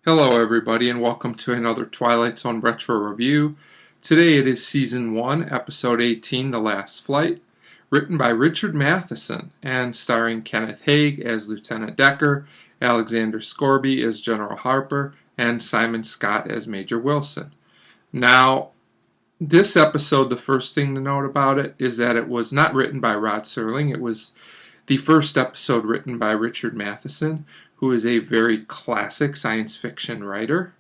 Hello everybody and welcome to another Twilight Zone Retro Review. Today it is Season 1, Episode 18, The Last Flight, written by Richard Matheson and starring Kenneth Haig as Lieutenant Decker, Alexander Scorby as General Harper, and Simon Scott as Major Wilson. Now, this episode, the first thing to note about it is that it was not written by Rod Serling. It was the first episode written by Richard Matheson, who is a very classic science fiction writer.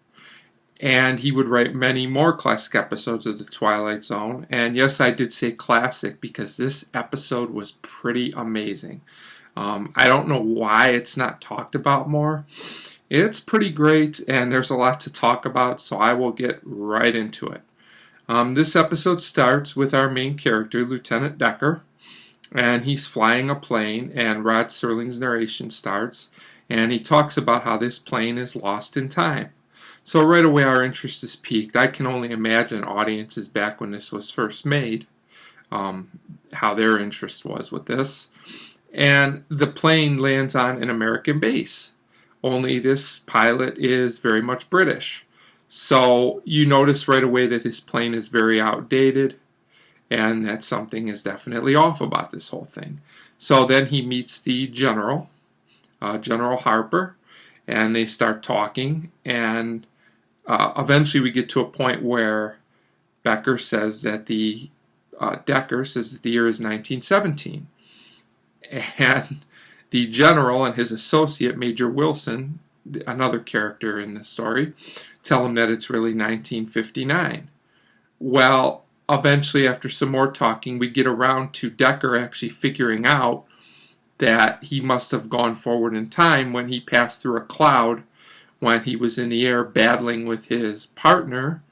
And he would write many more classic episodes of The Twilight Zone. And yes, I did say classic because this episode was pretty amazing. I don't know why it's not talked about more. It's pretty great, and there's a lot to talk about, so I will get right into it. This episode starts with our main character, Lieutenant Decker, and he's flying a plane, and Rod Serling's narration starts, and he talks about how this plane is lost in time. So right away our interest is piqued. I can only imagine audiences back when this was first made, how their interest was with this. And the plane lands on an American base, only this pilot is very much British. So you notice right away that his plane is very outdated, and that something is definitely off about this whole thing. So then he meets the general, General Harper, and they start talking, and eventually we get to a point where Decker says that the year is 1917, and the general and his associate, Major Wilson, another character in the story, tell him that it's really 1959. Well, eventually, after some more talking, we get around to Decker actually figuring out that he must have gone forward in time when he passed through a cloud when he was in the air battling with his partner,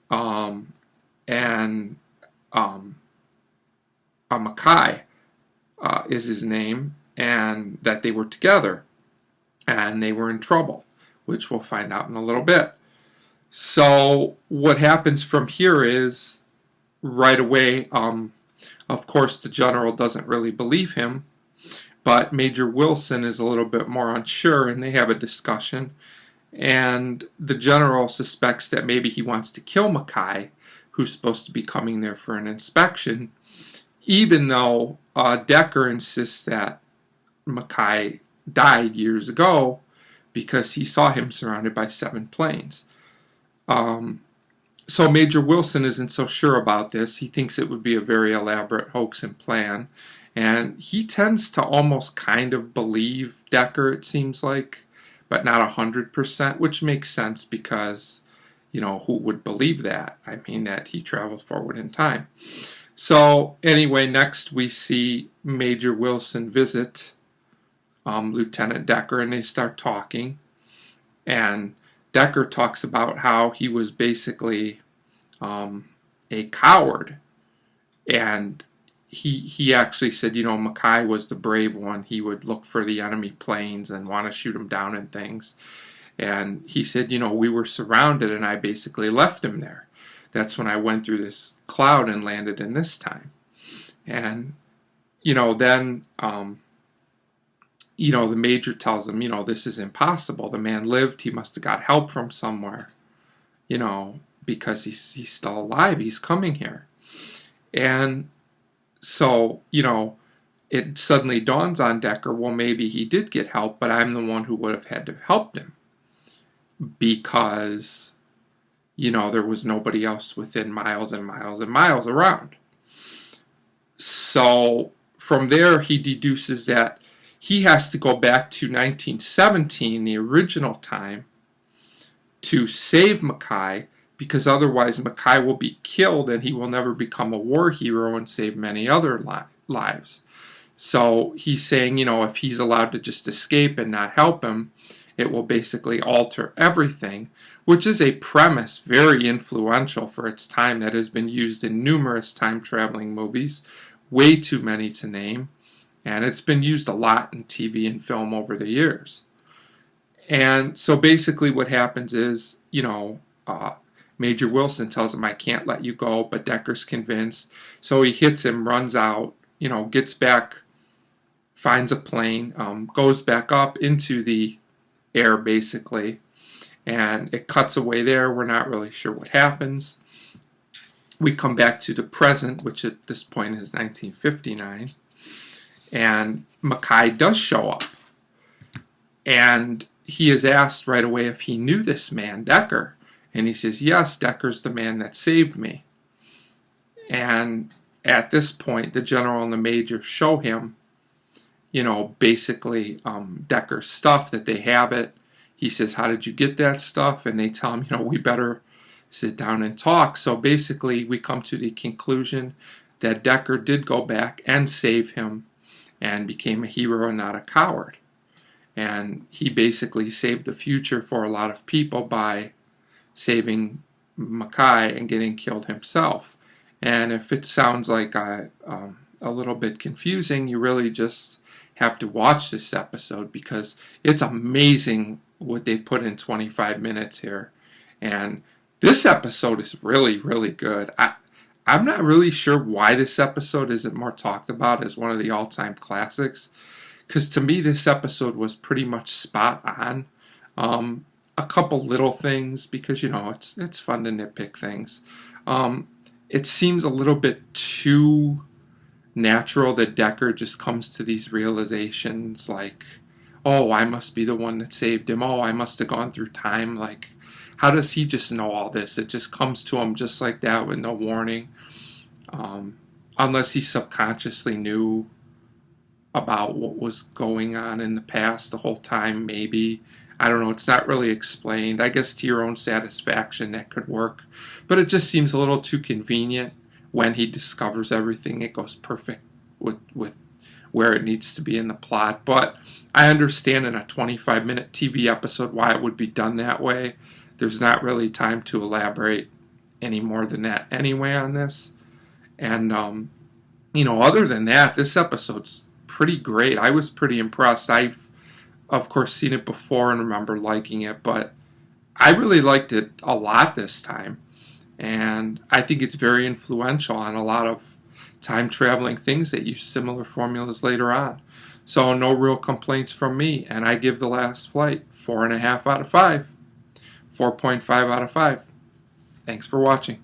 Mackay is his name, and that they were together and they were in trouble, which we'll find out in a little bit. So what happens from here is right away, of course the general doesn't really believe him, but Major Wilson is a little bit more unsure, and they have a discussion, and the general suspects that maybe he wants to kill Mackay, who's supposed to be coming there for an inspection, even though Decker insists that Mackay died years ago because he saw him surrounded by 7 planes. So Major Wilson isn't so sure about this. He thinks it would be a very elaborate hoax and plan, and he tends to almost kind of believe Decker, it seems like, but not 100%, which makes sense because, you know, who would believe that? I mean, that he traveled forward in time. So anyway, next we see Major Wilson visit Lieutenant Decker, and they start talking, and Decker talks about how he was basically a coward, and he actually said, you know, Mackay was the brave one. He would look for the enemy planes and want to shoot them down and things, and he said, you know, we were surrounded and I basically left him there. That's when I went through this cloud and landed in this time. And you know, then you know, the major tells him, you know, this is impossible. The man lived. He must have got help from somewhere, you know, because he's still alive. He's coming here. And so, you know, it suddenly dawns on Decker, well, maybe he did get help, but I'm the one who would have had to have helped him because, you know, there was nobody else within miles and miles and miles around. So from there, he deduces that he has to go back to 1917, the original time, to save Mackay, because otherwise Mackay will be killed and he will never become a war hero and save many other lives. So he's saying, you know, if he's allowed to just escape and not help him, it will basically alter everything, which is a premise very influential for its time that has been used in numerous time-traveling movies, way too many to name. And it's been used a lot in TV and film over the years. And so basically what happens is, you know, Major Wilson tells him, I can't let you go, but Decker's convinced. So he hits him, runs out, you know, gets back, finds a plane, goes back up into the air basically, And it cuts away there. We're not really sure what happens. We come back to the present, which at this point is 1959. And Mackay does show up. And he is asked right away if he knew this man, Decker. And he says, yes, Decker's the man that saved me. And at this point, the general and the major show him, basically Decker's stuff, that they have it. He says, how did you get that stuff? And they tell him, we better sit down and talk. So basically, we come to the conclusion that Decker did go back and save him and became a hero and not a coward. And he basically saved the future for a lot of people by saving Mackay and getting killed himself. And if it sounds like a little bit confusing, you really just have to watch this episode, because it's amazing what they put in 25 minutes here. And this episode is really, really good. I'm not really sure why this episode isn't more talked about as one of the all-time classics, because to me this episode was pretty much spot on. A couple little things, because it's fun to nitpick things. It seems a little bit too natural that Decker just comes to these realizations like, oh, I must be the one that saved him. Oh, I must have gone through time. Like, how does he just know all this? It just comes to him just like that with no warning. Unless he subconsciously knew about what was going on in the past the whole time, maybe. I don't know, it's not really explained. I guess to your own satisfaction that could work. But it just seems a little too convenient. When he discovers everything, it goes perfect with where it needs to be in the plot. But I understand in a 25-minute TV episode why it would be done that way. There's not really time to elaborate any more than that anyway on this. And, other than that, this episode's pretty great. I was pretty impressed. I've, of course, seen it before and remember liking it, but I really liked it a lot this time. And I think it's very influential on a lot of time-traveling things that use similar formulas later on. So no real complaints from me, and I give The Last Flight 4.5 out of 5. 4.5 out of 5. Thanks for watching.